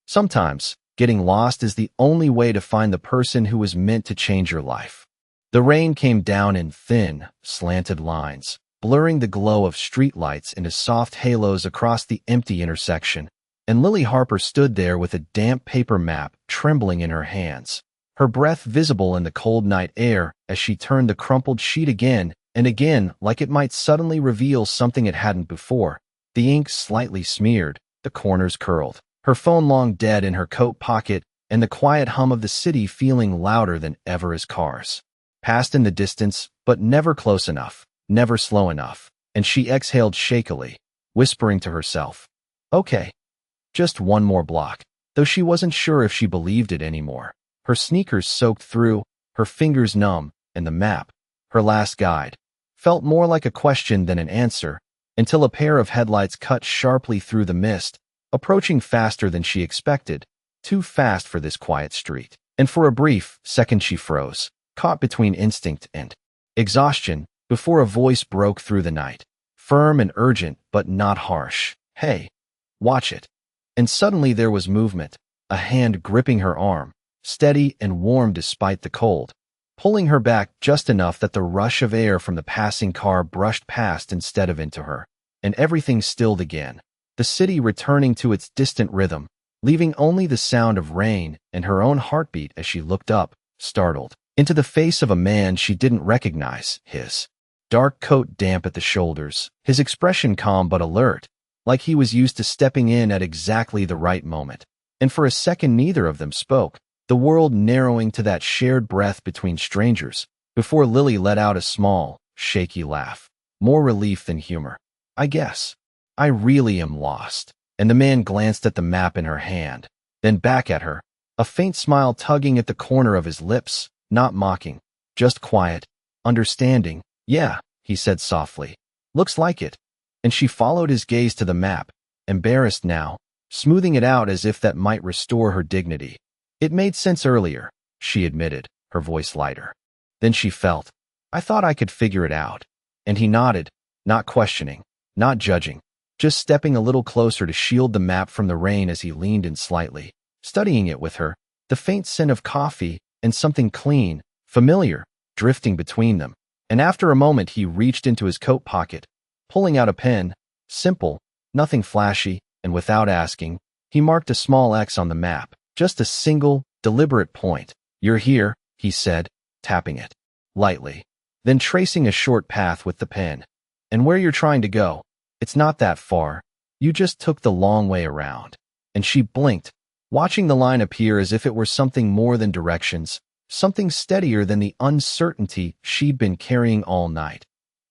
Sometimes, getting lost is the only way to find the person who was meant to change your life. The rain came down in thin, slanted lines, blurring the glow of streetlights into soft halos across the empty intersection, and Lily Harper stood there with a damp paper map trembling in her hands, her breath visible in the cold night air as she turned the crumpled sheet again and again like it might suddenly reveal something it hadn't before. The ink slightly smeared, the corners curled, her phone long dead in her coat pocket, and the quiet hum of the city feeling louder than ever as cars passed in the distance, but never close enough, never slow enough, and she exhaled shakily, whispering to herself, "Okay, just one more block," though she wasn't sure if she believed it anymore. Her sneakers soaked through, her fingers numb, and the map, her last guide, felt more like a question than an answer, until a pair of headlights cut sharply through the mist, approaching faster than she expected, too fast for this quiet street. And for a brief second she froze, caught between instinct and exhaustion, before a voice broke through the night, firm and urgent but not harsh. "Hey, watch it." And suddenly there was movement, a hand gripping her arm, steady and warm despite the cold, pulling her back just enough that the rush of air from the passing car brushed past instead of into her, and everything stilled again, the city returning to its distant rhythm, leaving only the sound of rain and her own heartbeat as she looked up, startled, into the face of a man she didn't recognize, his dark coat damp at the shoulders, his expression calm but alert, like he was used to stepping in at exactly the right moment. And for a second neither of them spoke, the world narrowing to that shared breath between strangers, before Lily let out a small, shaky laugh, more relief than humor. "I guess. I really am lost." And the man glanced at the map in her hand, then back at her, a faint smile tugging at the corner of his lips, not mocking, just quiet, understanding. "Yeah," he said softly. "Looks like it." And she followed his gaze to the map, embarrassed now, smoothing it out as if that might restore her dignity. "It made sense earlier," she admitted, her voice lighter. Then she felt, "I thought I could figure it out." And he nodded, not questioning, not judging, just stepping a little closer to shield the map from the rain as he leaned in slightly, studying it with her, the faint scent of coffee and something clean, familiar, drifting between them. And after a moment he reached into his coat pocket, pulling out a pen, simple, nothing flashy, and without asking, he marked a small X on the map, just a single, deliberate point. "You're here," he said, tapping it lightly, then tracing a short path with the pen. "And where you're trying to go, it's not that far. You just took the long way around." And she blinked, watching the line appear as if it were something more than directions, something steadier than the uncertainty she'd been carrying all night.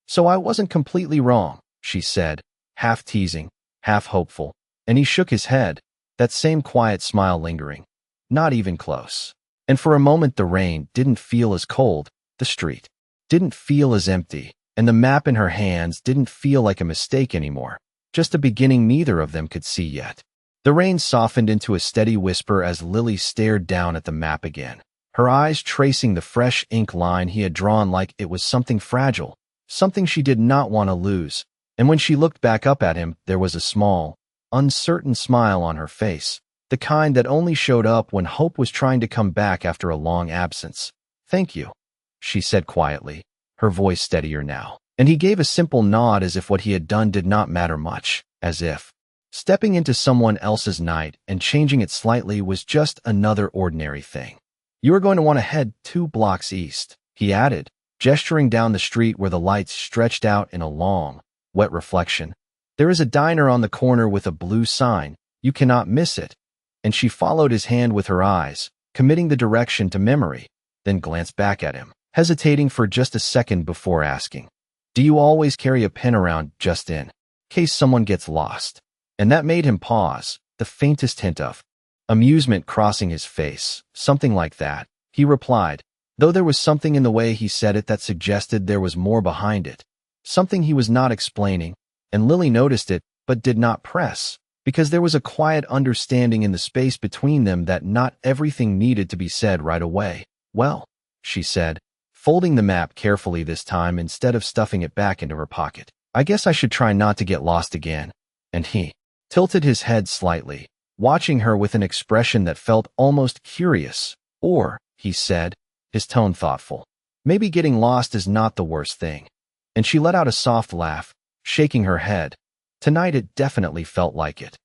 "So I wasn't completely wrong," she said, half teasing, half hopeful, and he shook his head, that same quiet smile lingering. "Not even close." And for a moment the rain didn't feel as cold, the street didn't feel as empty, and the map in her hands didn't feel like a mistake anymore, just a beginning neither of them could see yet. The rain softened into a steady whisper as Lily stared down at the map again, her eyes tracing the fresh ink line he had drawn like it was something fragile, something she did not want to lose. And when she looked back up at him, there was a small, uncertain smile on her face, the kind that only showed up when hope was trying to come back after a long absence. "Thank you," she said quietly, her voice steadier now. And he gave a simple nod as if what he had done did not matter much, as if stepping into someone else's night and changing it slightly was just another ordinary thing. "You are going to want to head 2 blocks east," he added, gesturing down the street where the lights stretched out in a long, wet reflection. "There is a diner on the corner with a blue sign. You cannot miss it." And she followed his hand with her eyes, committing the direction to memory, then glanced back at him, hesitating for just a second before asking, "Do you always carry a pen around just in case someone gets lost?" And that made him pause, the faintest hint of amusement crossing his face, something like that. He replied, though there was something in the way he said it that suggested there was more behind it, something he was not explaining, and Lily noticed it but did not press, because there was a quiet understanding in the space between them that not everything needed to be said right away. "Well," she said, folding the map carefully this time instead of stuffing it back into her pocket, "I guess I should try not to get lost again." And he tilted his head slightly, watching her with an expression that felt almost curious. Or, he said, his tone thoughtful, maybe getting lost is not the worst thing. And she let out a soft laugh, shaking her head. Tonight it definitely felt like it.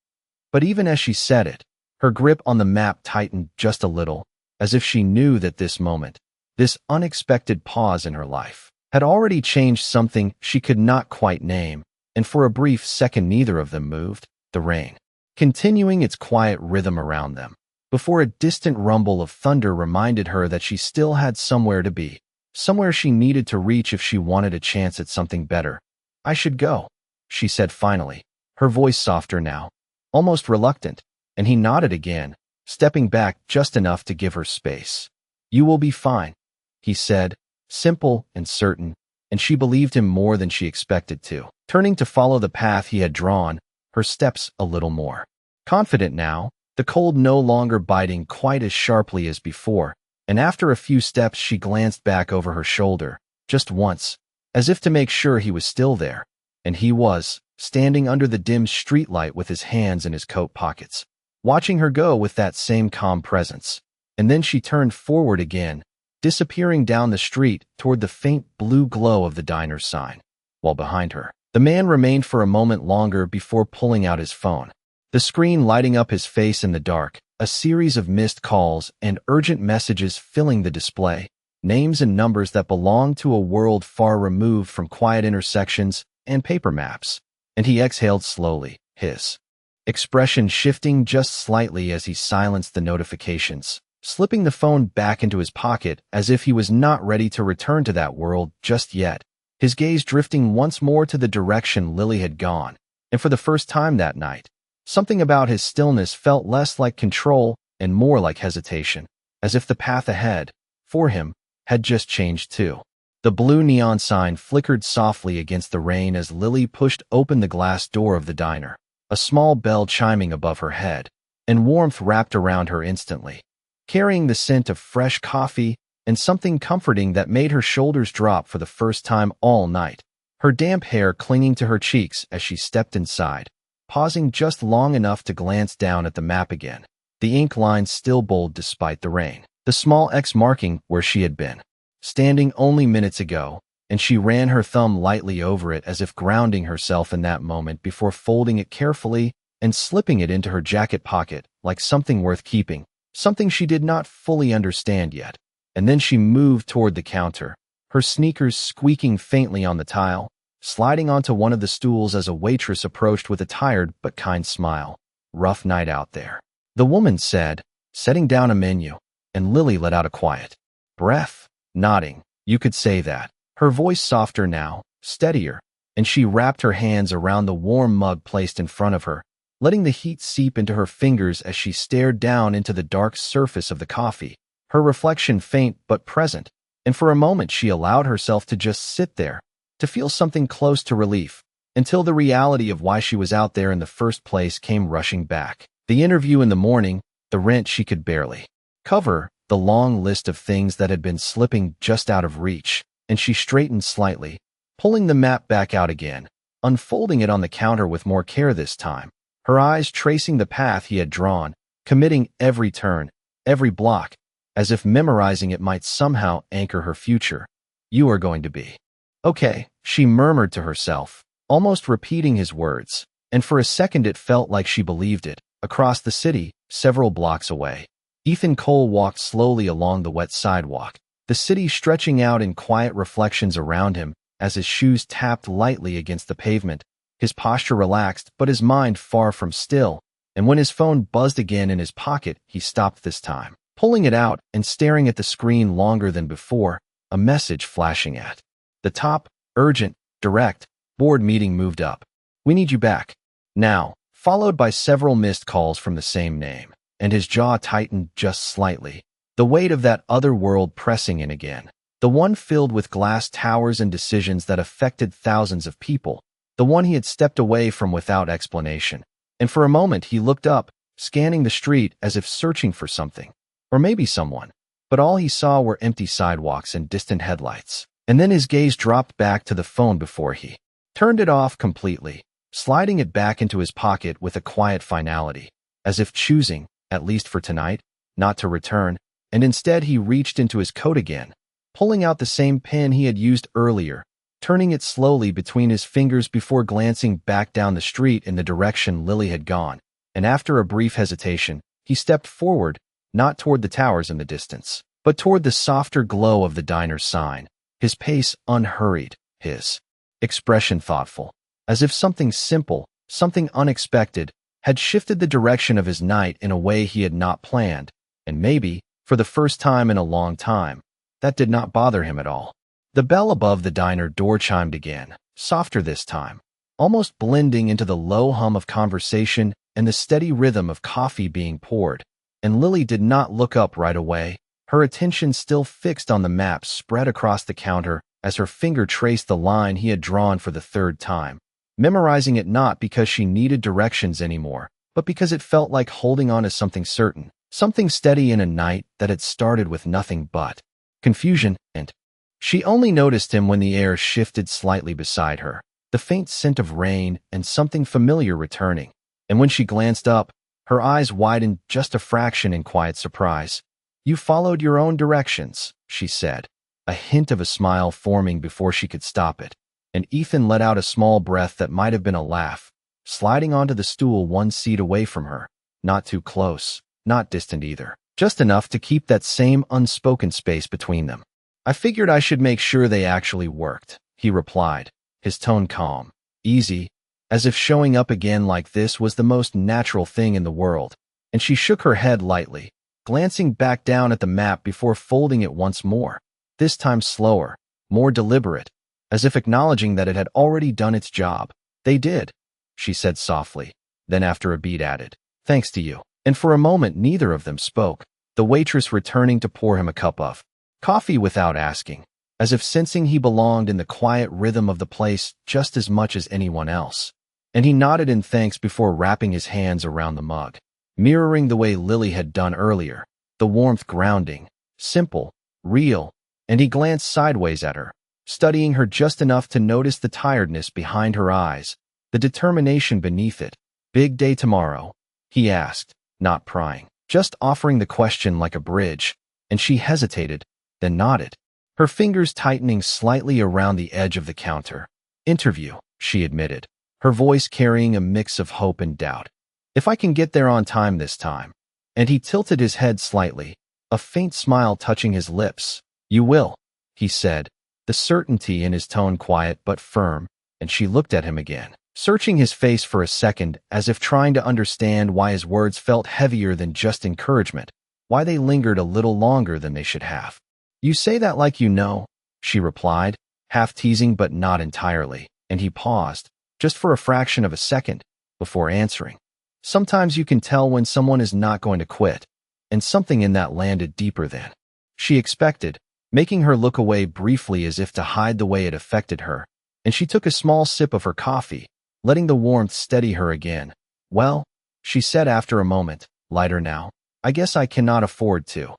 But even as she said it, her grip on the map tightened just a little, as if she knew that this moment, this unexpected pause in her life, had already changed something she could not quite name, and for a brief second neither of them moved, the rain, continuing its quiet rhythm around them, before a distant rumble of thunder reminded her that she still had somewhere to be, somewhere she needed to reach if she wanted a chance at something better. I should go, she said finally, her voice softer now, almost reluctant, and he nodded again, stepping back just enough to give her space. You will be fine, he said, simple and certain, and she believed him more than she expected to, turning to follow the path he had drawn, her steps a little more confident now, the cold no longer biting quite as sharply as before, and after a few steps she glanced back over her shoulder, just once, as if to make sure he was still there, and he was, standing under the dim streetlight with his hands in his coat pockets, watching her go with that same calm presence. And then she turned forward again, disappearing down the street toward the faint blue glow of the diner's sign, while behind her, the man remained for a moment longer before pulling out his phone, the screen lighting up his face in the dark, a series of missed calls and urgent messages filling the display, names and numbers that belonged to a world far removed from quiet intersections and paper maps. And he exhaled slowly, his expression shifting just slightly as he silenced the notifications, slipping the phone back into his pocket as if he was not ready to return to that world just yet, his gaze drifting once more to the direction Lily had gone. And for the first time that night, something about his stillness felt less like control and more like hesitation, as if the path ahead, for him, had just changed too. The blue neon sign flickered softly against the rain as Lily pushed open the glass door of the diner, a small bell chiming above her head, and warmth wrapped around her instantly, carrying the scent of fresh coffee and something comforting that made her shoulders drop for the first time all night, her damp hair clinging to her cheeks as she stepped inside, pausing just long enough to glance down at the map again, the ink lines still bold despite the rain, the small X marking where she had been standing only minutes ago, and she ran her thumb lightly over it as if grounding herself in that moment before folding it carefully and slipping it into her jacket pocket like something worth keeping, something she did not fully understand yet. And then she moved toward the counter, her sneakers squeaking faintly on the tile, sliding onto one of the stools as a waitress approached with a tired but kind smile. Rough night out there, the woman said, setting down a menu, and Lily let out a quiet breath, nodding. You could say that. Her voice softer now, steadier, and she wrapped her hands around the warm mug placed in front of her, letting the heat seep into her fingers as she stared down into the dark surface of the coffee, her reflection faint but present, and for a moment she allowed herself to just sit there, to feel something close to relief, until the reality of why she was out there in the first place came rushing back. The interview in the morning, the rent she could barely cover, the long list of things that had been slipping just out of reach, and she straightened slightly, pulling the map back out again, unfolding it on the counter with more care this time, her eyes tracing the path he had drawn, committing every turn, every block, as if memorizing it might somehow anchor her future. You are going to be okay, she murmured to herself, almost repeating his words, and for a second it felt like she believed it. Across the city, several blocks away, Ethan Cole walked slowly along the wet sidewalk, the city stretching out in quiet reflections around him as his shoes tapped lightly against the pavement, his posture relaxed but his mind far from still, and when his phone buzzed again in his pocket, he stopped this time, pulling it out and staring at the screen longer than before, a message flashing at the top, urgent, direct, board meeting moved up. We need you back. Now, followed by several missed calls from the same name, and his jaw tightened just slightly, the weight of that other world pressing in again, the one filled with glass towers and decisions that affected thousands of people, the one he had stepped away from without explanation. And for a moment he looked up, scanning the street as if searching for something, or maybe someone, but all he saw were empty sidewalks and distant headlights. And then his gaze dropped back to the phone before he turned it off completely, sliding it back into his pocket with a quiet finality. as if choosing, at least for tonight, not to return, and instead he reached into his coat again, pulling out the same pen he had used earlier, turning it slowly between his fingers before glancing back down the street in the direction Lily had gone, and after a brief hesitation, he stepped forward, not toward the towers in the distance, but toward the softer glow of the diner's sign, his pace unhurried, his expression thoughtful, as if something simple, something unexpected, had shifted the direction of his night in a way he had not planned, and maybe, for the first time in a long time, that did not bother him at all. The bell above the diner door chimed again, softer this time, almost blending into the low hum of conversation and the steady rhythm of coffee being poured, and Lily did not look up right away, her attention still fixed on the map spread across the counter as her finger traced the line he had drawn for the third time, memorizing it not because she needed directions anymore, but because it felt like holding on to something certain, something steady in a night that had started with nothing but confusion, and she only noticed him when the air shifted slightly beside her, the faint scent of rain and something familiar returning, and when she glanced up, her eyes widened just a fraction in quiet surprise. "You followed your own directions," she said, a hint of a smile forming before she could stop it, and Ethan let out a small breath that might have been a laugh, sliding onto the stool one seat away from her, not too close, not distant either, just enough to keep that same unspoken space between them. "I figured I should make sure they actually worked," he replied, his tone calm, easy, as if showing up again like this was the most natural thing in the world, and she shook her head lightly, glancing back down at the map before folding it once more, this time slower, more deliberate, as if acknowledging that it had already done its job. "They did," she said softly, then after a beat added, "Thanks to you." And for a moment neither of them spoke, the waitress returning to pour him a cup of coffee without asking, as if sensing he belonged in the quiet rhythm of the place just as much as anyone else. And he nodded in thanks before wrapping his hands around the mug, mirroring the way Lily had done earlier, the warmth grounding, simple, real, and he glanced sideways at her, studying her just enough to notice the tiredness behind her eyes, the determination beneath it. "Big day tomorrow?" he asked, not prying, just offering the question like a bridge, and she hesitated, then nodded, her fingers tightening slightly around the edge of the counter. "Interview," she admitted, her voice carrying a mix of hope and doubt. "If I can get there on time this time." And he tilted his head slightly, a faint smile touching his lips. "You will," he said, the certainty in his tone quiet but firm, and she looked at him again, searching his face for a second as if trying to understand why his words felt heavier than just encouragement, why they lingered a little longer than they should have. "You say that like you know," she replied, half teasing but not entirely, and he paused, just for a fraction of a second, before answering. "Sometimes you can tell when someone is not going to quit," and something in that landed deeper than she expected, making her look away briefly as if to hide the way it affected her, and she took a small sip of her coffee, letting the warmth steady her again. "Well," she said after a moment, lighter now, "I guess I cannot afford to."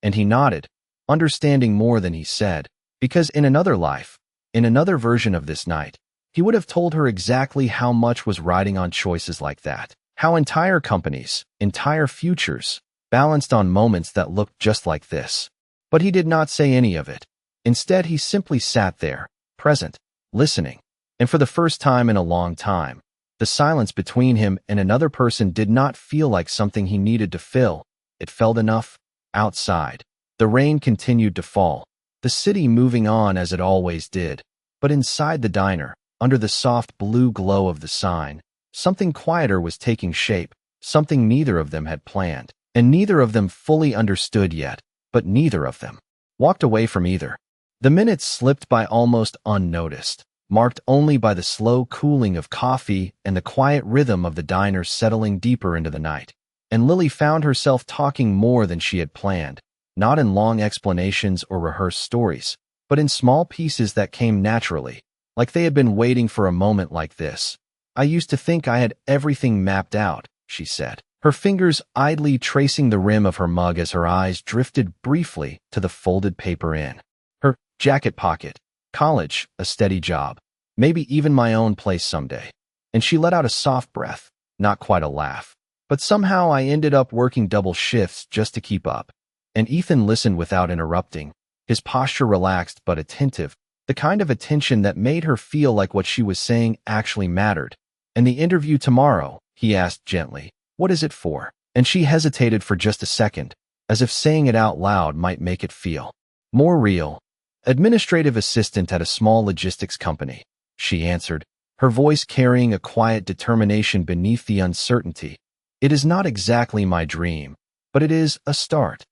And he nodded, understanding more than he said, because in another life, in another version of this night, he would have told her exactly how much was riding on choices like that, how entire companies, entire futures, balanced on moments that looked just like this. But he did not say any of it. Instead, he simply sat there, present, listening, and for the first time in a long time, the silence between him and another person did not feel like something he needed to fill. It felt enough. Outside, the rain continued to fall, the city moving on as it always did, but inside the diner, under the soft blue glow of the sign, something quieter was taking shape, something neither of them had planned, and neither of them fully understood yet, but neither of them walked away from either. The minutes slipped by almost unnoticed, marked only by the slow cooling of coffee and the quiet rhythm of the diner settling deeper into the night. And Lily found herself talking more than she had planned, not in long explanations or rehearsed stories, but in small pieces that came naturally, like they had been waiting for a moment like this. "I used to think I had everything mapped out," she said, her fingers idly tracing the rim of her mug as her eyes drifted briefly to the folded paper in her jacket pocket. "College, a steady job, maybe even my own place someday." And she let out a soft breath, not quite a laugh, but somehow I ended up working double shifts just to keep up. And Ethan listened without interrupting, his posture relaxed but attentive, the kind of attention that made her feel like what she was saying actually mattered. "And the interview tomorrow?" he asked gently. "What is it for?" And she hesitated for just a second, as if saying it out loud might make it feel more real. "Administrative assistant at a small logistics company," she answered, her voice carrying a quiet determination beneath the uncertainty. "It is not exactly my dream, but it is a start."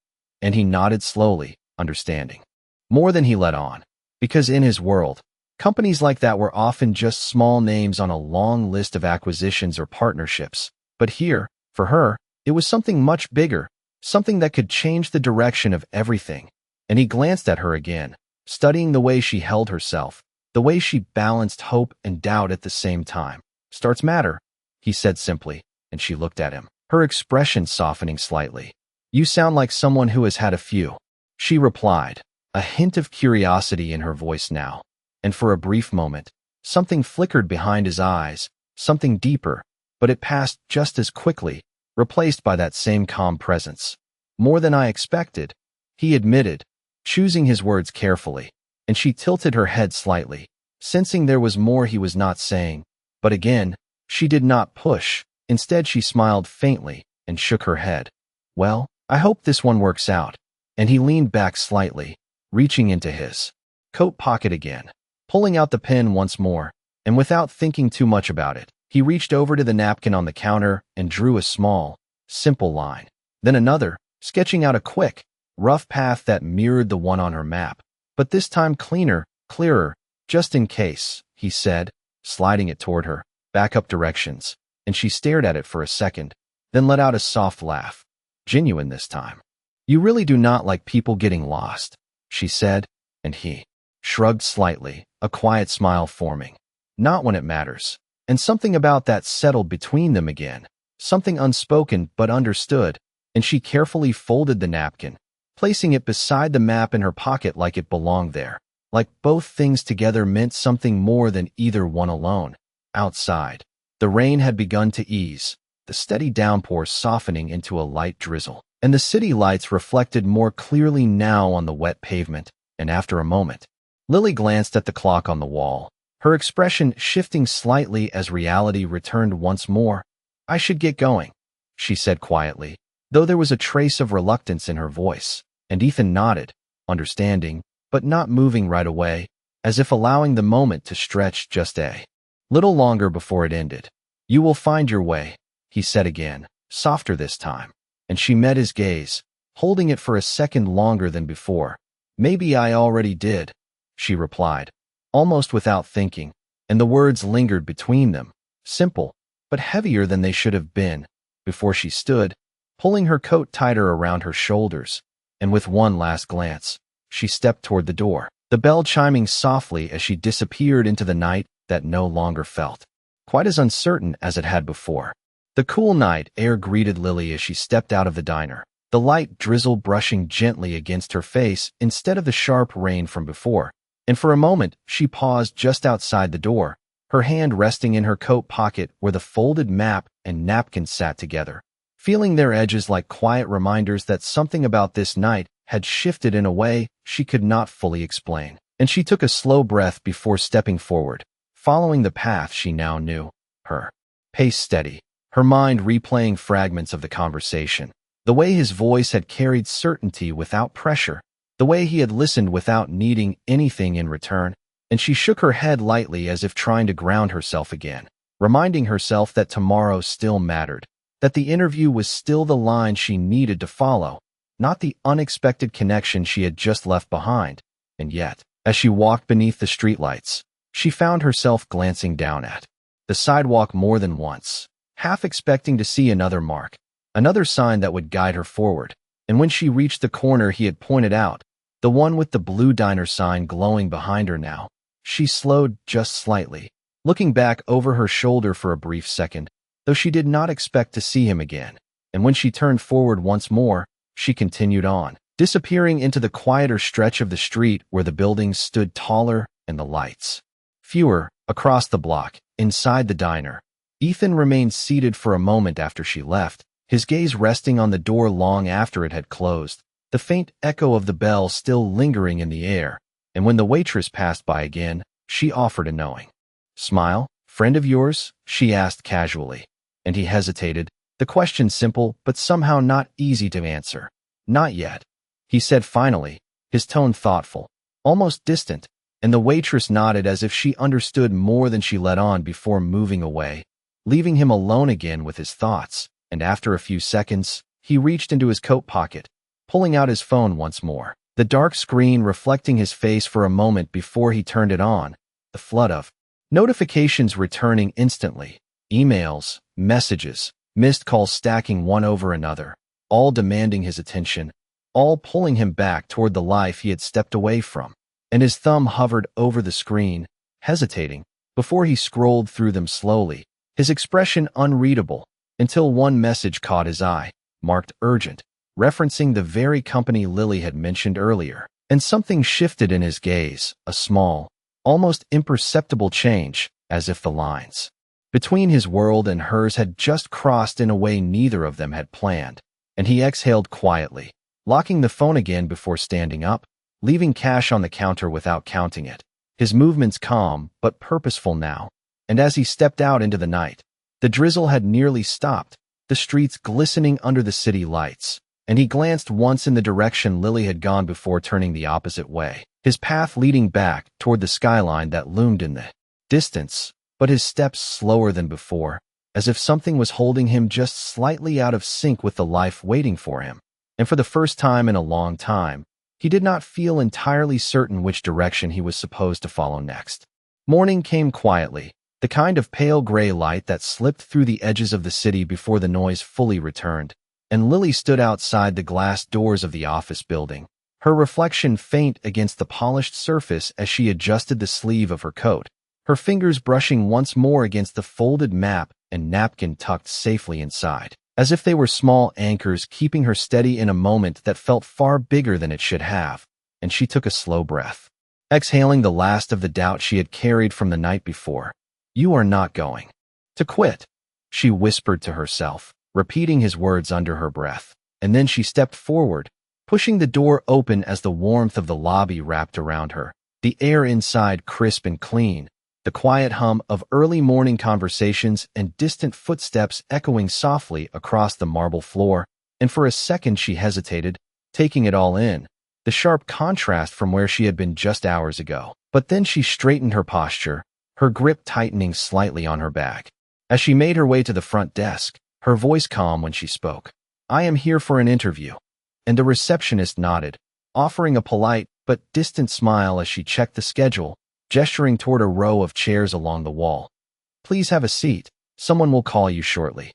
And he nodded slowly, understanding. More than he let on, because in his world, companies like that were often just small names on a long list of acquisitions or partnerships. But here, for her, it was something much bigger, something that could change the direction of everything. And he glanced at her again, studying the way she held herself, the way she balanced hope and doubt at the same time. "Starts matter," he said simply, and she looked at him, her expression softening slightly. "You sound like someone who has had a few," she replied, a hint of curiosity in her voice now. And for a brief moment, something flickered behind his eyes, something deeper, but it passed just as quickly, replaced by that same calm presence. "More than I expected," he admitted, choosing his words carefully, and she tilted her head slightly, sensing there was more he was not saying. But again, she did not push. Instead, she smiled faintly and shook her head. "Well, I hope this one works out." And he leaned back slightly, reaching into his coat pocket again, pulling out the pen once more, and without thinking too much about it, he reached over to the napkin on the counter and drew a small, simple line. Then another, sketching out a quick, rough path that mirrored the one on her map. "But this time cleaner, clearer, just in case," he said, sliding it toward her, "backup directions." And she stared at it for a second, then let out a soft laugh. Genuine this time. "You really do not like people getting lost," she said, and he shrugged slightly, a quiet smile forming. "Not when it matters." And something about that settled between them again, something unspoken but understood, and she carefully folded the napkin, placing it beside the map in her pocket like it belonged there, like both things together meant something more than either one alone. Outside, the rain had begun to ease, the steady downpour softening into a light drizzle, and the city lights reflected more clearly now on the wet pavement. And after a moment, Lily glanced at the clock on the wall, her expression shifting slightly as reality returned once more. "I should get going," she said quietly, though there was a trace of reluctance in her voice. And Ethan nodded, understanding, but not moving right away, as if allowing the moment to stretch just a little longer before it ended. "You will find your way," he said again, softer this time, and she met his gaze, holding it for a second longer than before. "Maybe I already did," she replied, almost without thinking, and the words lingered between them, simple, but heavier than they should have been, before she stood, pulling her coat tighter around her shoulders, and with one last glance, she stepped toward the door, the bell chiming softly as she disappeared into the night that no longer felt quite as uncertain as it had before. The cool night air greeted Lily as she stepped out of the diner, the light drizzle brushing gently against her face instead of the sharp rain from before. And for a moment, she paused just outside the door, her hand resting in her coat pocket where the folded map and napkin sat together, feeling their edges like quiet reminders that something about this night had shifted in a way she could not fully explain. And she took a slow breath before stepping forward, following the path she now knew, her pace steady, her mind replaying fragments of the conversation, the way his voice had carried certainty without pressure, the way he had listened without needing anything in return. And she shook her head lightly as if trying to ground herself again, reminding herself that tomorrow still mattered, that the interview was still the line she needed to follow, not the unexpected connection she had just left behind. And yet, as she walked beneath the streetlights, she found herself glancing down at the sidewalk more than once, half expecting to see another mark, another sign that would guide her forward. And when she reached the corner he had pointed out, the one with the blue diner sign glowing behind her now, she slowed just slightly, looking back over her shoulder for a brief second, though she did not expect to see him again. And when she turned forward once more, she continued on, disappearing into the quieter stretch of the street where the buildings stood taller and the lights fewer across the block. Inside the diner, Ethan remained seated for a moment after she left, his gaze resting on the door long after it had closed, the faint echo of the bell still lingering in the air, and when the waitress passed by again, she offered a knowing smile. "Friend of yours?" she asked casually, and he hesitated, the question simple but somehow not easy to answer. "Not yet," he said finally, his tone thoughtful, almost distant, and the waitress nodded as if she understood more than she let on before moving away, leaving him alone again with his thoughts. And after a few seconds, he reached into his coat pocket, pulling out his phone once more, the dark screen reflecting his face for a moment before he turned it on, the flood of notifications returning instantly, emails, messages, missed calls stacking one over another, all demanding his attention, all pulling him back toward the life he had stepped away from. And his thumb hovered over the screen, hesitating, before he scrolled through them slowly, his expression unreadable, until one message caught his eye, marked urgent, referencing the very company Lily had mentioned earlier. And something shifted in his gaze, a small, almost imperceptible change, as if the lines between his world and hers had just crossed in a way neither of them had planned, and he exhaled quietly, locking the phone again before standing up, leaving cash on the counter without counting it, his movements calm but purposeful now. And as he stepped out into the night, the drizzle had nearly stopped, the streets glistening under the city lights, and he glanced once in the direction Lily had gone before turning the opposite way, his path leading back toward the skyline that loomed in the distance, but his steps slower than before, as if something was holding him just slightly out of sync with the life waiting for him. And for the first time in a long time, he did not feel entirely certain which direction he was supposed to follow next. Morning came quietly, the kind of pale gray light that slipped through the edges of the city before the noise fully returned, and Lily stood outside the glass doors of the office building, her reflection faint against the polished surface as she adjusted the sleeve of her coat, her fingers brushing once more against the folded map and napkin tucked safely inside, as if they were small anchors keeping her steady in a moment that felt far bigger than it should have. And she took a slow breath, exhaling the last of the doubt she had carried from the night before. "You are not going to quit," she whispered to herself, repeating his words under her breath. And then she stepped forward, pushing the door open as the warmth of the lobby wrapped around her, the air inside crisp and clean, the quiet hum of early morning conversations and distant footsteps echoing softly across the marble floor. And for a second she hesitated, taking it all in, the sharp contrast from where she had been just hours ago. But then she straightened her posture, her grip tightening slightly on her bag. As she made her way to the front desk, her voice calm when she spoke. "I am here for an interview." And the receptionist nodded, offering a polite but distant smile as she checked the schedule, gesturing toward a row of chairs along the wall. "Please have a seat. Someone will call you shortly."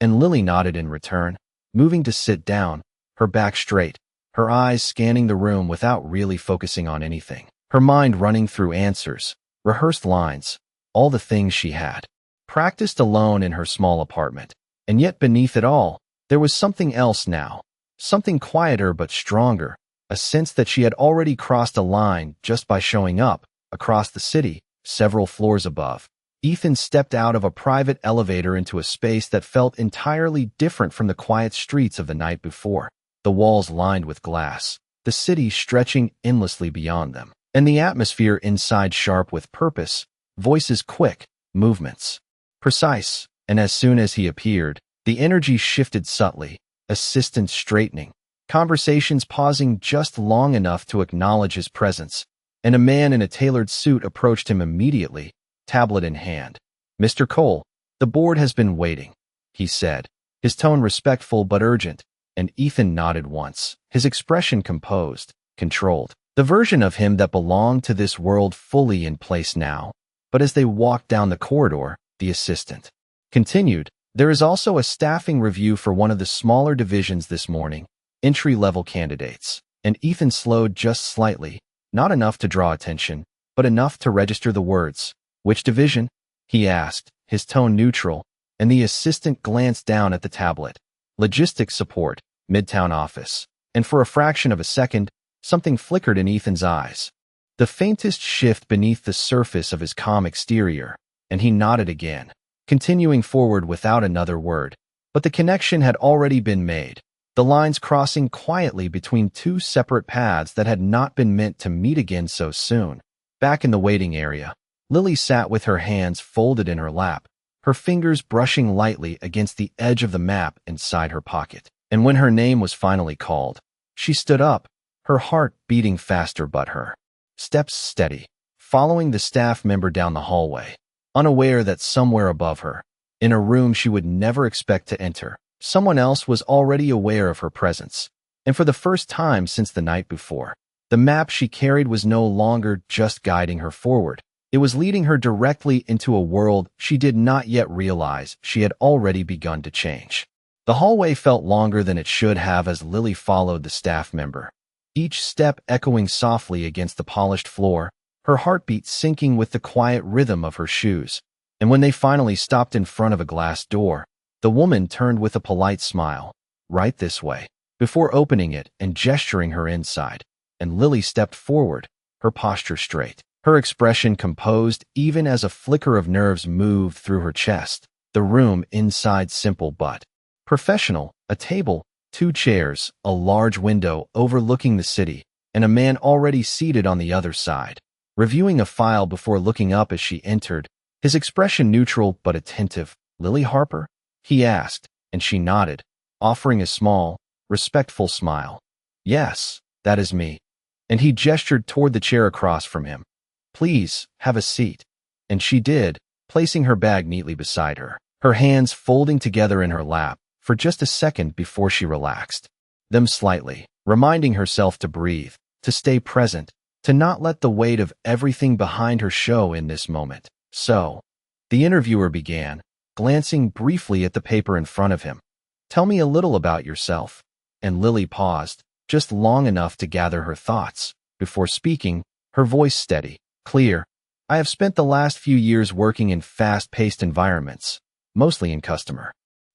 And Lily nodded in return, moving to sit down, her back straight, her eyes scanning the room without really focusing on anything, her mind running through answers, rehearsed lines, all the things she had practiced alone in her small apartment. And yet beneath it all, there was something else now, something quieter but stronger, a sense that she had already crossed a line just by showing up. Across the city, several floors above, Ethan stepped out of a private elevator into a space that felt entirely different from the quiet streets of the night before, the walls lined with glass, the city stretching endlessly beyond them, and the atmosphere inside sharp with purpose, voices quick, movements precise. And as soon as he appeared, the energy shifted subtly, assistants straightening, conversations pausing just long enough to acknowledge his presence, and a man in a tailored suit approached him immediately, tablet in hand. "Mr. Cole, the board has been waiting," he said, his tone respectful but urgent, and Ethan nodded once, his expression composed, controlled, the version of him that belonged to this world fully in place now. But as they walked down the corridor, the assistant continued, "There is also a staffing review for one of the smaller divisions this morning, entry-level candidates." And Ethan slowed just slightly, not enough to draw attention, but enough to register the words. "Which division?" he asked, his tone neutral, and the assistant glanced down at the tablet. "Logistics support, Midtown office." And for a fraction of a second, something flickered in Ethan's eyes, the faintest shift beneath the surface of his calm exterior, and he nodded again. continuing forward without another word. But the connection had already been made, the lines crossing quietly between two separate paths that had not been meant to meet again so soon. Back in the waiting area, Lily sat with her hands folded in her lap, her fingers brushing lightly against the edge of the map inside her pocket. And when her name was finally called, she stood up, her heart beating faster but her steps steady, following the staff member down the hallway, unaware that somewhere above her, in a room she would never expect to enter, someone else was already aware of her presence. And for the first time since the night before, the map she carried was no longer just guiding her forward. It was leading her directly into a world she did not yet realize she had already begun to change. The hallway felt longer than it should have as Lily followed the staff member, each step echoing softly against the polished floor, her heartbeat syncing with the quiet rhythm of her shoes. And when they finally stopped in front of a glass door, the woman turned with a polite smile, "Right this way," before opening it and gesturing her inside. And Lily stepped forward, her posture straight, her expression composed even as a flicker of nerves moved through her chest. The room inside simple but professional, a table, two chairs, a large window overlooking the city, and a man already seated on the other side, reviewing a file before looking up as she entered, his expression neutral but attentive. "Lily Harper?" he asked, and she nodded, offering a small, respectful smile. "Yes, that is me." And he gestured toward the chair across from him. "Please, have a seat." And she did, placing her bag neatly beside her, her hands folding together in her lap, for just a second before she relaxed them slightly, reminding herself to breathe, to stay present, to not let the weight of everything behind her show in this moment. "So," the interviewer began, glancing briefly at the paper in front of him. "Tell me a little about yourself." And Lily paused, just long enough to gather her thoughts, before speaking, her voice steady, clear. "I have spent the last few years working in fast-paced environments, mostly in customer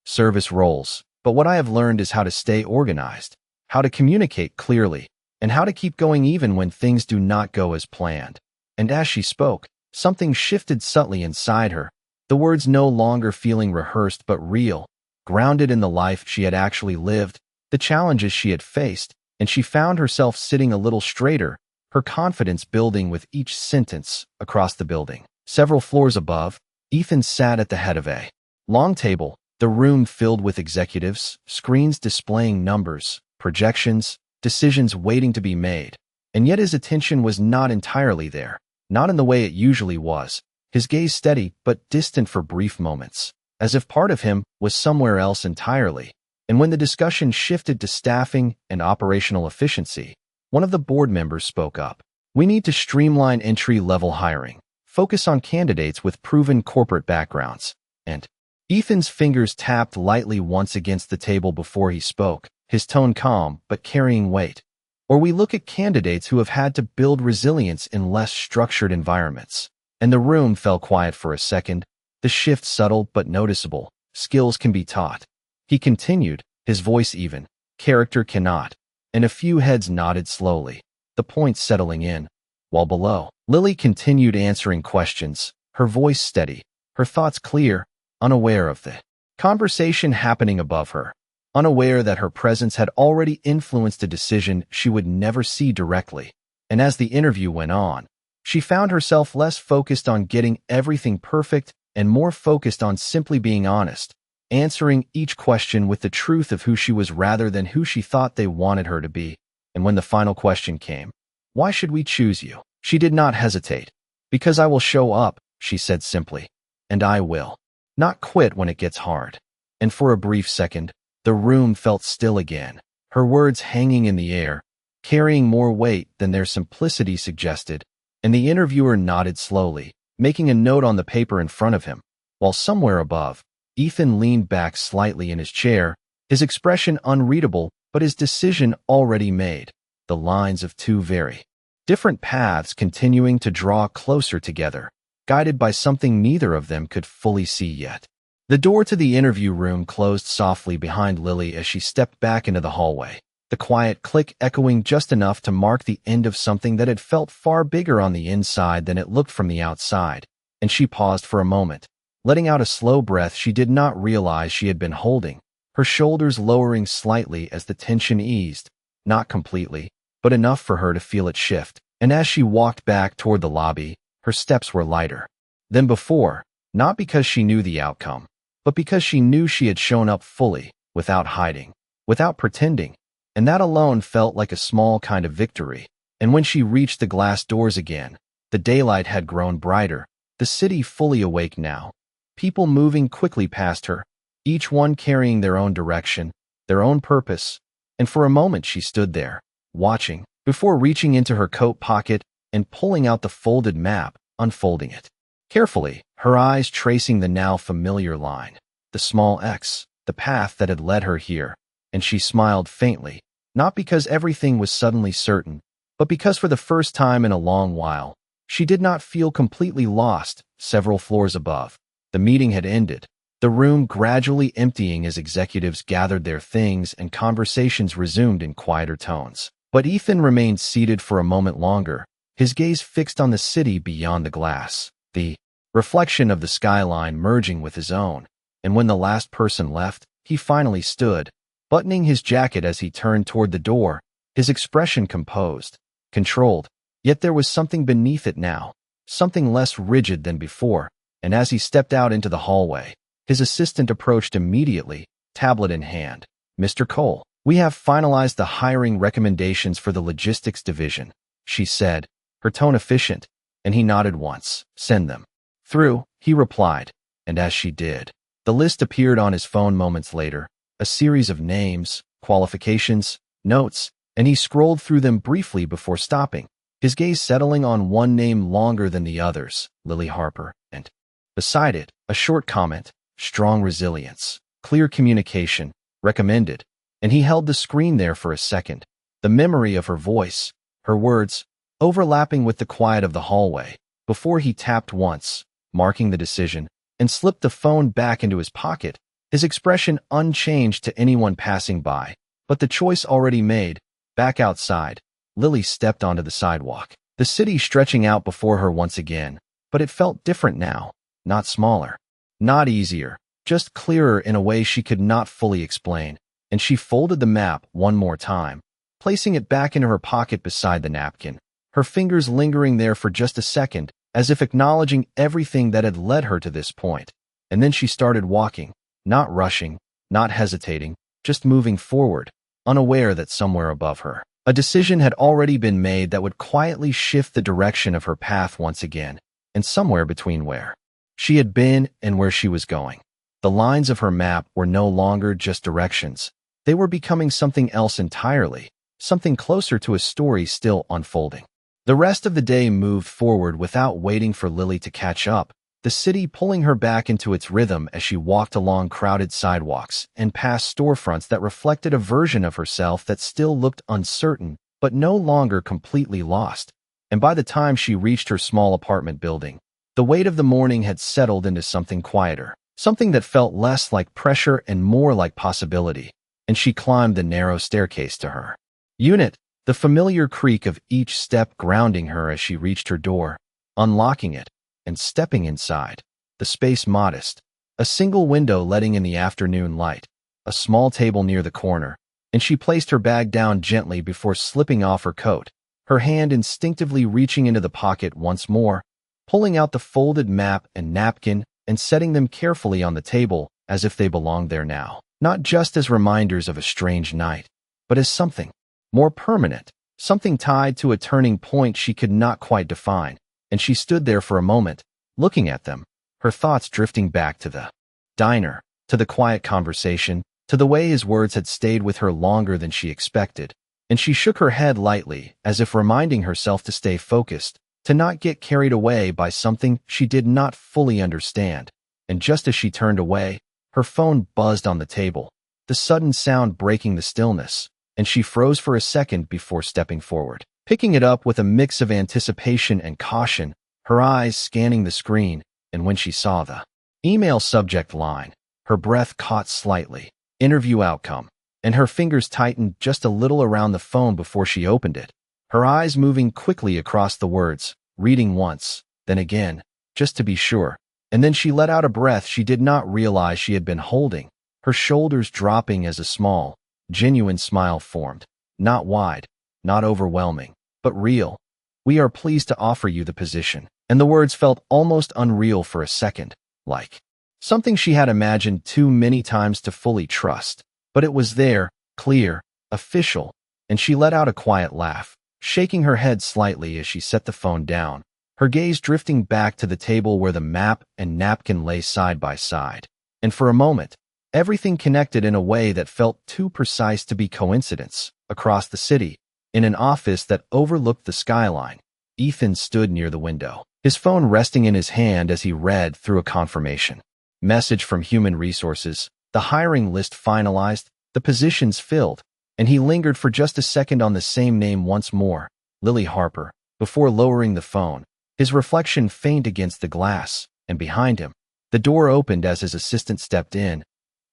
service roles, but what I have learned is how to stay organized, how to communicate clearly, and how to keep going even when things do not go as planned." And as she spoke, something shifted subtly inside her, the words no longer feeling rehearsed but real, grounded in the life she had actually lived, the challenges she had faced, and she found herself sitting a little straighter, her confidence building with each sentence. Across the building, several floors above, Ethan sat at the head of a long table, the room filled with executives, screens displaying numbers, projections, decisions waiting to be made. And yet his attention was not entirely there, not in the way it usually was, his gaze steady but distant for brief moments, as if part of him was somewhere else entirely. And when the discussion shifted to staffing and operational efficiency, one of the board members spoke up. "We need to streamline entry-level hiring, focus on candidates with proven corporate backgrounds." And Ethan's fingers tapped lightly once against the table before he spoke, his tone calm but carrying weight. "Or we look at candidates who have had to build resilience in less structured environments." And the room fell quiet for a second, the shift subtle but noticeable. "Skills can be taught," he continued, his voice even. "Character cannot." And a few heads nodded slowly, the point settling in, while below, Lily continued answering questions, her voice steady, her thoughts clear, unaware of the conversation happening above her, unaware that her presence had already influenced a decision she would never see directly. And as the interview went on, she found herself less focused on getting everything perfect and more focused on simply being honest, answering each question with the truth of who she was rather than who she thought they wanted her to be. And when the final question came, "Why should we choose you?" she did not hesitate. "Because I will show up," she said simply, "and I will not quit when it gets hard." And for a brief second, the room felt still again, her words hanging in the air, carrying more weight than their simplicity suggested. And the interviewer nodded slowly, making a note on the paper in front of him, while somewhere above, Ethan leaned back slightly in his chair, his expression unreadable but his decision already made, the lines of two very different paths continuing to draw closer together, guided by something neither of them could fully see yet. The door to the interview room closed softly behind Lily as she stepped back into the hallway, the quiet click echoing just enough to mark the end of something that had felt far bigger on the inside than it looked from the outside. And she paused for a moment, letting out a slow breath she did not realize she had been holding, her shoulders lowering slightly as the tension eased, not completely, but enough for her to feel it shift. And as she walked back toward the lobby, her steps were lighter than before, not because she knew the outcome, but because she knew she had shown up fully, without hiding, without pretending, and that alone felt like a small kind of victory. And when she reached the glass doors again, the daylight had grown brighter, the city fully awake now, people moving quickly past her, each one carrying their own direction, their own purpose, and for a moment she stood there, watching, before reaching into her coat pocket and pulling out the folded map, unfolding it. Carefully, her eyes tracing the now familiar line, the small X, the path that had led her here, and she smiled faintly, not because everything was suddenly certain, but because for the first time in a long while, she did not feel completely lost. Several floors above, the meeting had ended, the room gradually emptying as executives gathered their things and conversations resumed in quieter tones. But Ethan remained seated for a moment longer, his gaze fixed on the city beyond the glass, the reflection of the skyline merging with his own. And when the last person left, he finally stood, buttoning his jacket as he turned toward the door, his expression composed, controlled, yet there was something beneath it now, something less rigid than before, and as he stepped out into the hallway, his assistant approached immediately, tablet in hand. "Mr. Cole, we have finalized the hiring recommendations for the logistics division," she said, her tone efficient, and he nodded once. "Send them through," he replied, and as she did, the list appeared on his phone moments later, a series of names, qualifications, notes, and he scrolled through them briefly before stopping, his gaze settling on one name longer than the others, Lily Harper, and beside it, a short comment, strong resilience, clear communication, recommended, and he held the screen there for a second, the memory of her voice, her words, overlapping with the quiet of the hallway, before he tapped once, marking the decision, and slipped the phone back into his pocket, his expression unchanged to anyone passing by, but the choice already made. Back outside, Lily stepped onto the sidewalk, the city stretching out before her once again, but it felt different now, not smaller, not easier, just clearer in a way she could not fully explain, and she folded the map one more time, placing it back into her pocket beside the napkin, her fingers lingering there for just a second, as if acknowledging everything that had led her to this point. And then she started walking, not rushing, not hesitating, just moving forward, unaware that somewhere above her, a decision had already been made that would quietly shift the direction of her path once again, and somewhere between where she had been and where she was going. The lines of her map were no longer just directions. They were becoming something else entirely, something closer to a story still unfolding. The rest of the day moved forward without waiting for Lily to catch up, the city pulling her back into its rhythm as she walked along crowded sidewalks and past storefronts that reflected a version of herself that still looked uncertain, but no longer completely lost. And by the time she reached her small apartment building, the weight of the morning had settled into something quieter, something that felt less like pressure and more like possibility, and she climbed the narrow staircase to her unit, the familiar creak of each step grounding her as she reached her door, unlocking it, and stepping inside. The space modest, a single window letting in the afternoon light, a small table near the corner, and she placed her bag down gently before slipping off her coat, her hand instinctively reaching into the pocket once more, pulling out the folded map and napkin and setting them carefully on the table as if they belonged there now, not just as reminders of a strange night, but as something more permanent, something tied to a turning point she could not quite define. And she stood there for a moment, looking at them, her thoughts drifting back to the diner, to the quiet conversation, to the way his words had stayed with her longer than she expected. And she shook her head lightly, as if reminding herself to stay focused, to not get carried away by something she did not fully understand. And just as she turned away, her phone buzzed on the table, the sudden sound breaking the stillness, and she froze for a second before stepping forward, picking it up with a mix of anticipation and caution, her eyes scanning the screen, and when she saw the email subject line, her breath caught slightly, interview outcome, and her fingers tightened just a little around the phone before she opened it, her eyes moving quickly across the words, reading once, then again, just to be sure, And then she let out a breath she did not realize she had been holding, her shoulders dropping as a small, genuine smile formed. Not wide, not overwhelming, but real. "We are pleased to offer you the position." And the words felt almost unreal for a second, like something she had imagined too many times to fully trust. But it was there, clear, official, and she let out a quiet laugh, shaking her head slightly as she set the phone down, her gaze drifting back to the table where the map and napkin lay side by side. And for a moment, everything connected in a way that felt too precise to be coincidence. Across the city, in an office that overlooked the skyline, Ethan stood near the window, his phone resting in his hand as he read through a confirmation message from Human Resources, the hiring list finalized, the positions filled, and he lingered for just a second on the same name once more, Lily Harper, before lowering the phone, his reflection faint against the glass, and behind him, the door opened as his assistant stepped in.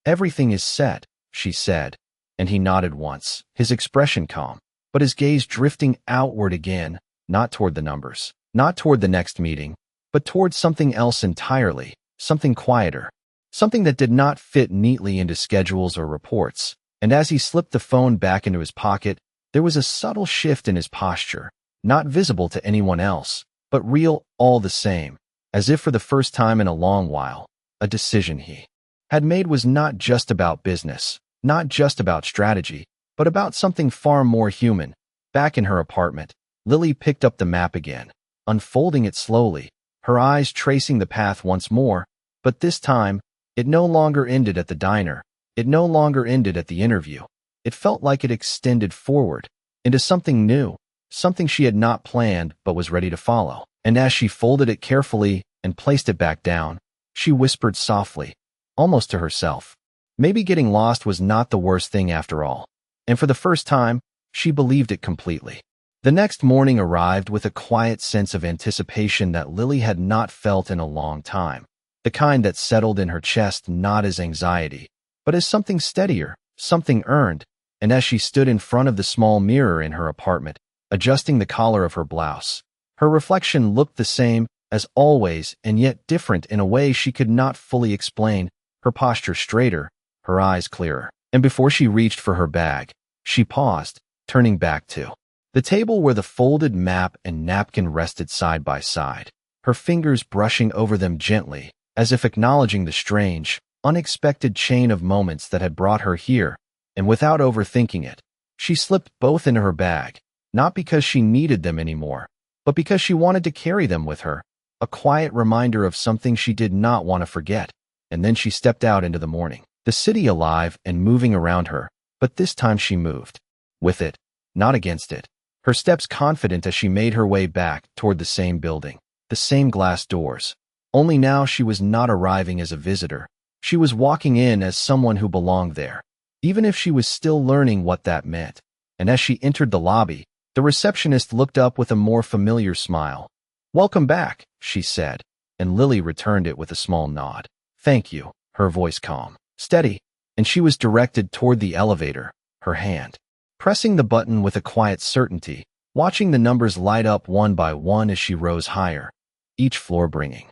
"Everything is set," she said, and he nodded once, his expression calm, but his gaze drifting outward again, not toward the numbers, not toward the next meeting, but toward something else entirely, something quieter, something that did not fit neatly into schedules or reports. And as he slipped the phone back into his pocket, there was a subtle shift in his posture, not visible to anyone else, but real all the same, as if for the first time in a long while, a decision he had made was not just about business, not just about strategy, but about something far more human. Back in her apartment, Lily picked up the map again, unfolding it slowly, her eyes tracing the path once more, but this time, it no longer ended at the diner. It no longer ended at the interview. It felt like it extended forward, into something new, something she had not planned but was ready to follow. And as she folded it carefully and placed it back down, she whispered softly, almost to herself, maybe getting lost was not the worst thing after all. And for the first time, she believed it completely. The next morning arrived with a quiet sense of anticipation that Lily had not felt in a long time, the kind that settled in her chest not as anxiety, but as something steadier, something earned. And as she stood in front of the small mirror in her apartment, adjusting the collar of her blouse, her reflection looked the same as always and yet different in a way she could not fully explain, her posture straighter, her eyes clearer. And before she reached for her bag, she paused, turning back to the table where the folded map and napkin rested side by side, her fingers brushing over them gently, as if acknowledging the strange, unexpected chain of moments that had brought her here. And without overthinking it, she slipped both into her bag, not because she needed them anymore, but because she wanted to carry them with her, a quiet reminder of something she did not want to forget. And then she stepped out into the morning, the city alive and moving around her, but this time she moved with it, not against it, her steps confident as she made her way back toward the same building, the same glass doors. Only now she was not arriving as a visitor. She was walking in as someone who belonged there, even if she was still learning what that meant. And as she entered the lobby, the receptionist looked up with a more familiar smile. "Welcome back," she said, and Lily returned it with a small nod. "Thank you," her voice calm, steady, and she was directed toward the elevator, her hand pressing the button with a quiet certainty, watching the numbers light up one by one as she rose higher, each floor bringing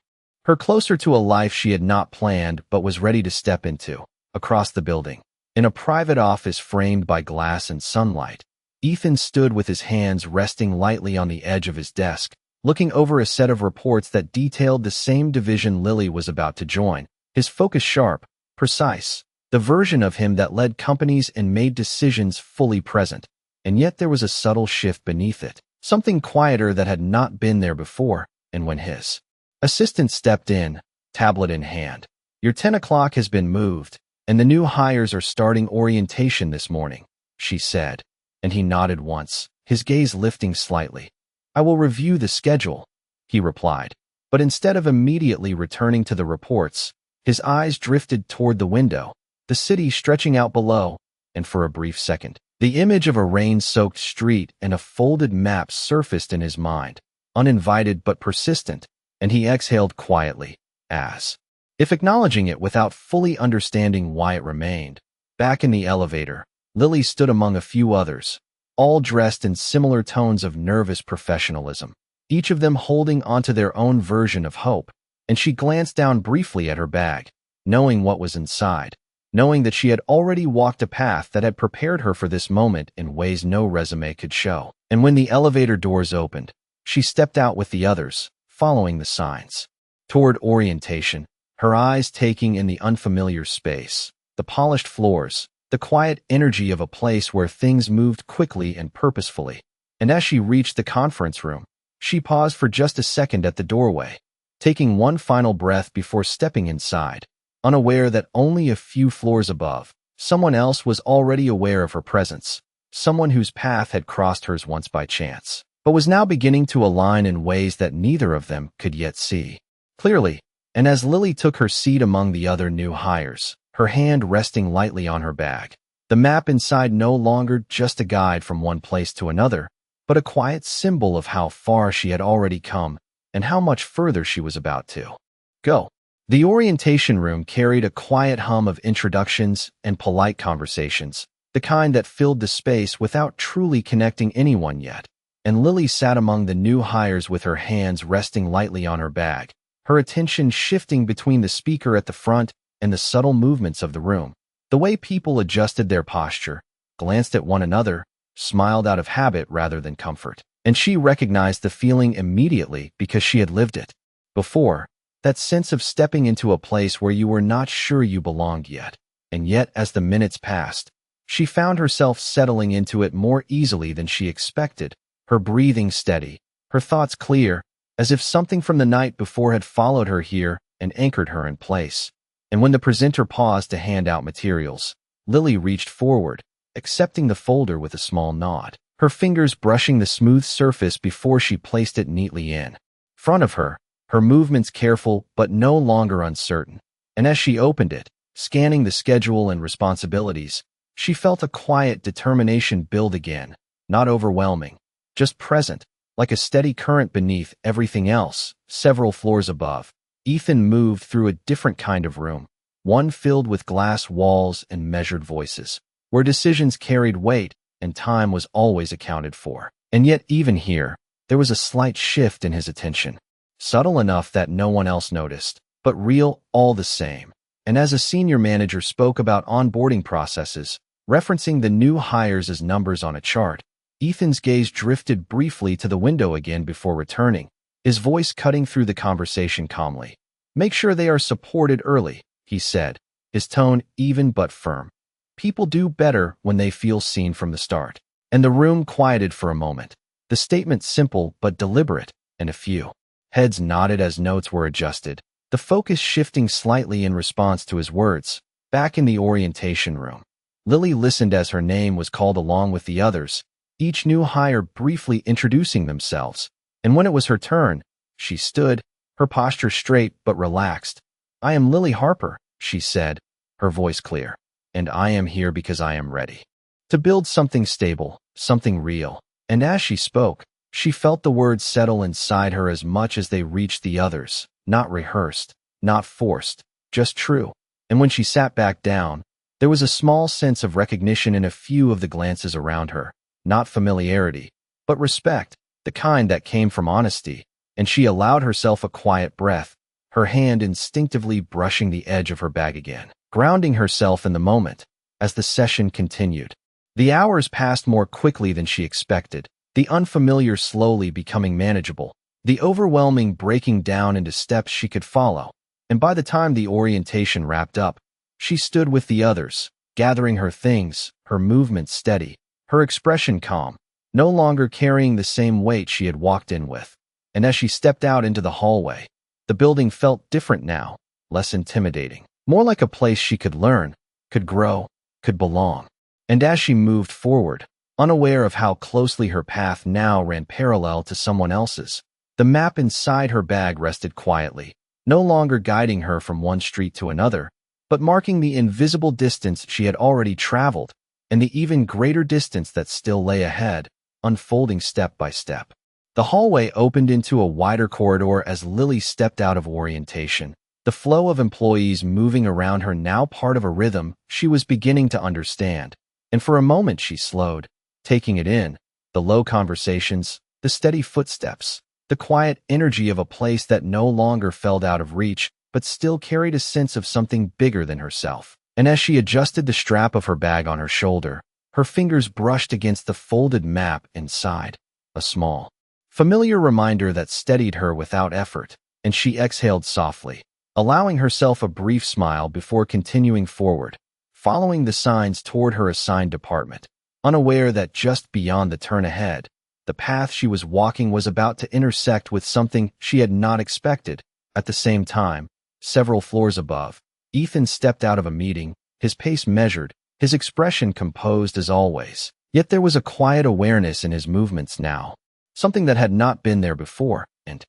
her closer to a life she had not planned but was ready to step into. Across the building, in a private office framed by glass and sunlight, Ethan stood with his hands resting lightly on the edge of his desk, looking over a set of reports that detailed the same division Lily was about to join, his focus sharp, precise, the version of him that led companies and made decisions fully present. And yet there was a subtle shift beneath it, something quieter that had not been there before. And when his assistant stepped in, tablet in hand, "Your 10 o'clock has been moved, and the new hires are starting orientation this morning," she said, and he nodded once, his gaze lifting slightly. "I will review the schedule," he replied, but instead of immediately returning to the reports, his eyes drifted toward the window, the city stretching out below, and for a brief second, the image of a rain-soaked street and a folded map surfaced in his mind, uninvited but persistent, and he exhaled quietly, as if acknowledging it without fully understanding why it remained. Back in the elevator, Lily stood among a few others, all dressed in similar tones of nervous professionalism, each of them holding onto their own version of hope. and she glanced down briefly at her bag, knowing what was inside, knowing that she had already walked a path that had prepared her for this moment in ways no resume could show. And when the elevator doors opened, she stepped out with the others, following the signs. Toward orientation, her eyes taking in the unfamiliar space, the polished floors, the quiet energy of a place where things moved quickly and purposefully. And as she reached the conference room, she paused for just a second at the doorway, taking one final breath before stepping inside, unaware that only a few floors above, someone else was already aware of her presence, someone whose path had crossed hers once by chance, but was now beginning to align in ways that neither of them could yet see clearly. And as Lily took her seat among the other new hires, her hand resting lightly on her bag, the map inside no longer just a guide from one place to another, but a quiet symbol of how far she had already come and how much further she was about to go. The orientation room carried a quiet hum of introductions and polite conversations, the kind that filled the space without truly connecting anyone yet. And Lily sat among the new hires with her hands resting lightly on her bag, her attention shifting between the speaker at the front and the subtle movements of the room. The way people adjusted their posture, glanced at one another, smiled out of habit rather than comfort. And she recognized the feeling immediately because she had lived it before. That sense of stepping into a place where you were not sure you belonged yet. And yet, as the minutes passed, she found herself settling into it more easily than she expected, her breathing steady, her thoughts clear, as if something from the night before had followed her here and anchored her in place. And when the presenter paused to hand out materials, Lily reached forward, accepting the folder with a small nod, her fingers brushing the smooth surface before she placed it neatly in front of her, her movements careful but no longer uncertain. And as she opened it, scanning the schedule and responsibilities, she felt a quiet determination build again, not overwhelming, just present, like a steady current beneath everything else. Several floors above, Ethan moved through a different kind of room, one filled with glass walls and measured voices, where decisions carried weight and time was always accounted for. And yet even here, there was a slight shift in his attention, subtle enough that no one else noticed, but real all the same. And as a senior manager spoke about onboarding processes, referencing the new hires as numbers on a chart, Ethan's gaze drifted briefly to the window again before returning, his voice cutting through the conversation calmly. "Make sure they are supported early," he said, his tone even but firm. "People do better when they feel seen from the start." And the room quieted for a moment, the statement simple but deliberate, and a few heads nodded as notes were adjusted, the focus shifting slightly in response to his words. Back in the orientation room, Lily listened as her name was called along with the others, each new hire briefly introducing themselves. And when it was her turn, she stood, her posture straight but relaxed. "I am Lily Harper," she said, her voice clear, "and I am here because I am ready to build something stable, something real." And as she spoke, she felt the words settle inside her as much as they reached the others, not rehearsed, not forced, just true. And when she sat back down, there was a small sense of recognition in a few of the glances around her, not familiarity, but respect, the kind that came from honesty. And she allowed herself a quiet breath, her hand instinctively brushing the edge of her bag again, grounding herself in the moment. As the session continued, the hours passed more quickly than she expected, the unfamiliar slowly becoming manageable, the overwhelming breaking down into steps she could follow. And by the time the orientation wrapped up, she stood with the others, gathering her things, her movements steady, her expression calm, no longer carrying the same weight she had walked in with. And as she stepped out into the hallway, the building felt different now, less intimidating, more like a place she could learn, could grow, could belong. And as she moved forward, unaware of how closely her path now ran parallel to someone else's, the map inside her bag rested quietly, no longer guiding her from one street to another, but marking the invisible distance she had already traveled, and the even greater distance that still lay ahead, unfolding step by step. The hallway opened into a wider corridor as Lily stepped out of orientation, the flow of employees moving around her now part of a rhythm she was beginning to understand. And for a moment she slowed, taking it in, the low conversations, the steady footsteps, the quiet energy of a place that no longer felt out of reach, but still carried a sense of something bigger than herself. And as she adjusted the strap of her bag on her shoulder, her fingers brushed against the folded map inside, a small, familiar reminder that steadied her without effort, and she exhaled softly, allowing herself a brief smile before continuing forward, following the signs toward her assigned department, unaware that just beyond the turn ahead, the path she was walking was about to intersect with something she had not expected. At the same time, several floors above, Ethan stepped out of a meeting, his pace measured, his expression composed as always. Yet there was a quiet awareness in his movements now, something that had not been there before, and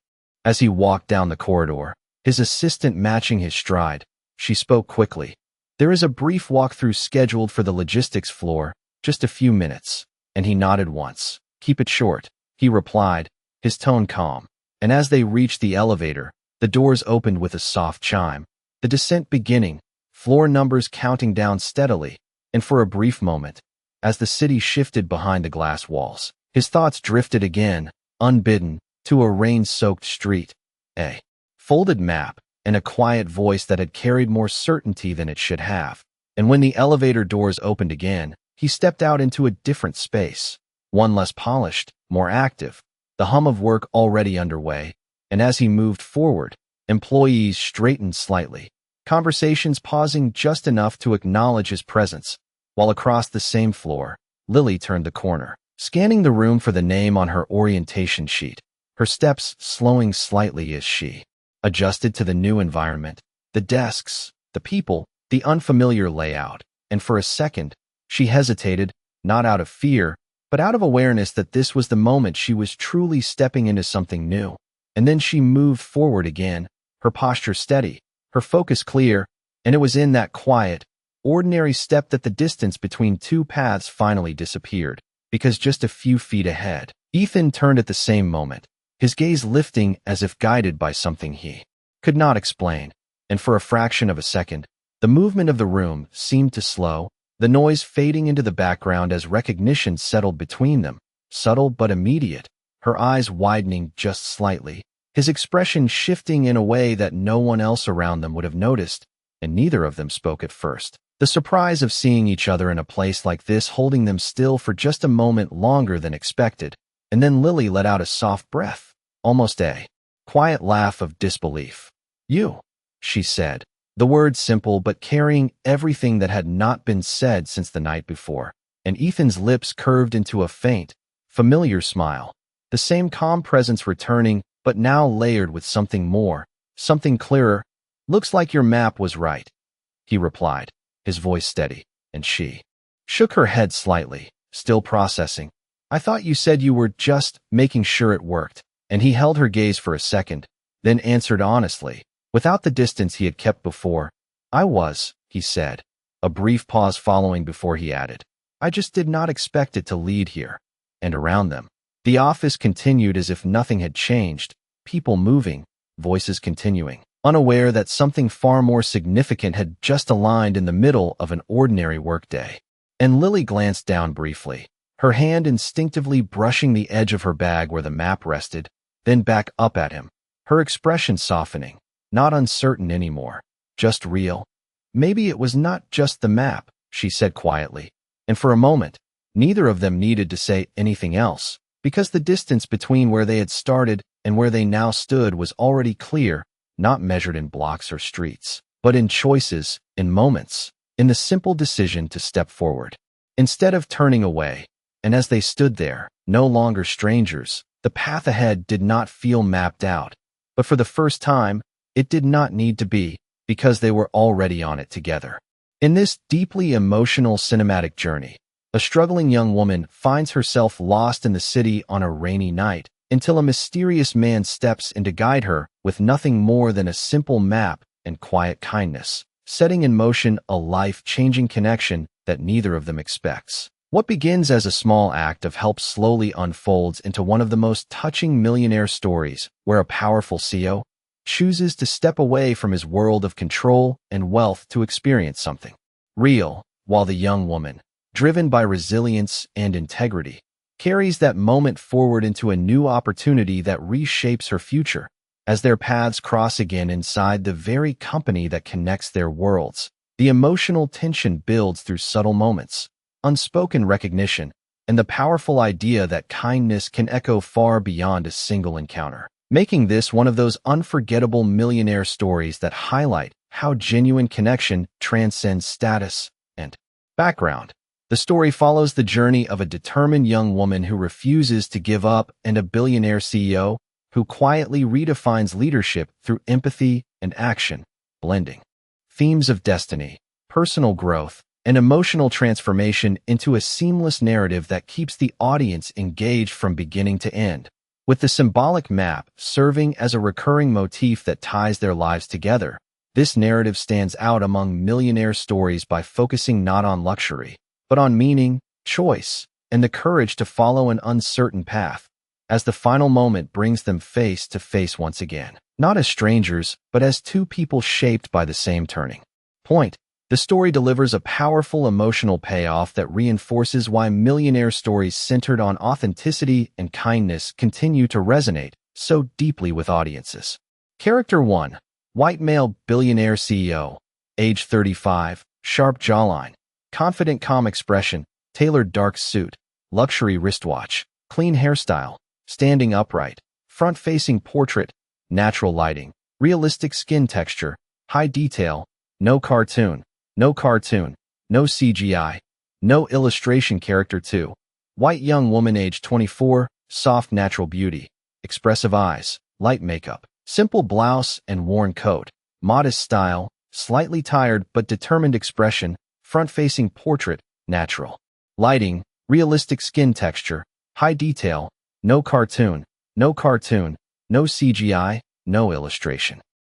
as he walked down the corridor, his assistant matching his stride, she spoke quickly. "There is a brief walkthrough scheduled for the logistics floor, just a few minutes," and he nodded once. "Keep it short," he replied, his tone calm. And as they reached the elevator, the doors opened with a soft chime, the descent beginning, floor numbers counting down steadily, and for a brief moment, as the city shifted behind the glass walls, his thoughts drifted again, unbidden, to a rain-soaked street, a folded map, and a quiet voice that had carried more certainty than it should have. And when the elevator doors opened again, he stepped out into a different space, one less polished, more active, the hum of work already underway, and as he moved forward, employees straightened slightly, conversations pausing just enough to acknowledge his presence, while across the same floor, Lily turned the corner, scanning the room for the name on her orientation sheet, her steps slowing slightly as she adjusted to the new environment, the desks, the people, the unfamiliar layout, and for a second, she hesitated, not out of fear, but out of awareness that this was the moment she was truly stepping into something new. And then she moved forward again, her posture steady, her focus clear, and it was in that quiet, ordinary step that the distance between two paths finally disappeared, because just a few feet ahead, Ethan turned at the same moment, his gaze lifting as if guided by something he could not explain, and for a fraction of a second, the movement of the room seemed to slow, the noise fading into the background as recognition settled between them, subtle but immediate, her eyes widening just slightly, his expression shifting in a way that no one else around them would have noticed, and neither of them spoke at first. The surprise of seeing each other in a place like this holding them still for just a moment longer than expected, and then Lily let out a soft breath, almost a quiet laugh of disbelief. "You," she said, the word simple but carrying everything that had not been said since the night before, and Ethan's lips curved into a faint, familiar smile, the same calm presence returning, but now layered with something more, something clearer. "Looks like your map was right," he replied, his voice steady, and she shook her head slightly, still processing. "I thought you said you were just making sure it worked," and he held her gaze for a second, then answered honestly, without the distance he had kept before. "I was," he said, a brief pause following before he added, "I just did not expect it to lead here." And around them, the office continued as if nothing had changed, people moving, voices continuing, unaware that something far more significant had just aligned in the middle of an ordinary workday. And Lily glanced down briefly, her hand instinctively brushing the edge of her bag where the map rested, then back up at him, her expression softening, not uncertain anymore, just real. "Maybe it was not just the map," she said quietly, and for a moment, neither of them needed to say anything else, because the distance between where they had started and where they now stood was already clear, not measured in blocks or streets, but in choices, in moments, in the simple decision to step forward, instead of turning away. And as they stood there, no longer strangers, the path ahead did not feel mapped out, but for the first time, it did not need to be, because they were already on it together. In this deeply emotional cinematic journey, a struggling young woman finds herself lost in the city on a rainy night, until a mysterious man steps in to guide her with nothing more than a simple map and quiet kindness, setting in motion a life-changing connection that neither of them expects. What begins as a small act of help slowly unfolds into one of the most touching millionaire stories, where a powerful CEO chooses to step away from his world of control and wealth to experience something real, while the young woman, driven by resilience and integrity, carries that moment forward into a new opportunity that reshapes her future. As their paths cross again inside the very company that connects their worlds, the emotional tension builds through subtle moments, unspoken recognition, and the powerful idea that kindness can echo far beyond a single encounter, making this one of those unforgettable millionaire stories that highlight how genuine connection transcends status and background. The story follows the journey of a determined young woman who refuses to give up and a billionaire CEO who quietly redefines leadership through empathy and action, blending themes of destiny, personal growth, and emotional transformation into a seamless narrative that keeps the audience engaged from beginning to end. With the symbolic map serving as a recurring motif that ties their lives together, this narrative stands out among millionaire stories by focusing not on luxury, but on meaning, choice, and the courage to follow an uncertain path, as the final moment brings them face to face once again, not as strangers, but as two people shaped by the same turning point. The story delivers a powerful emotional payoff that reinforces why millionaire stories centered on authenticity and kindness continue to resonate so deeply with audiences. Character 1. White male billionaire CEO. Age 35, sharp jawline, confident calm expression, tailored dark suit, luxury wristwatch, clean hairstyle, standing upright, front-facing portrait, natural lighting, realistic skin texture, high detail, no cartoon, no CGI, no illustration. Character 2. White young woman age 24, soft natural beauty, expressive eyes, light makeup, simple blouse and worn coat, modest style, slightly tired but determined expression, front-facing portrait, natural lighting, realistic skin texture, high detail, no cartoon, no CGI, no illustration.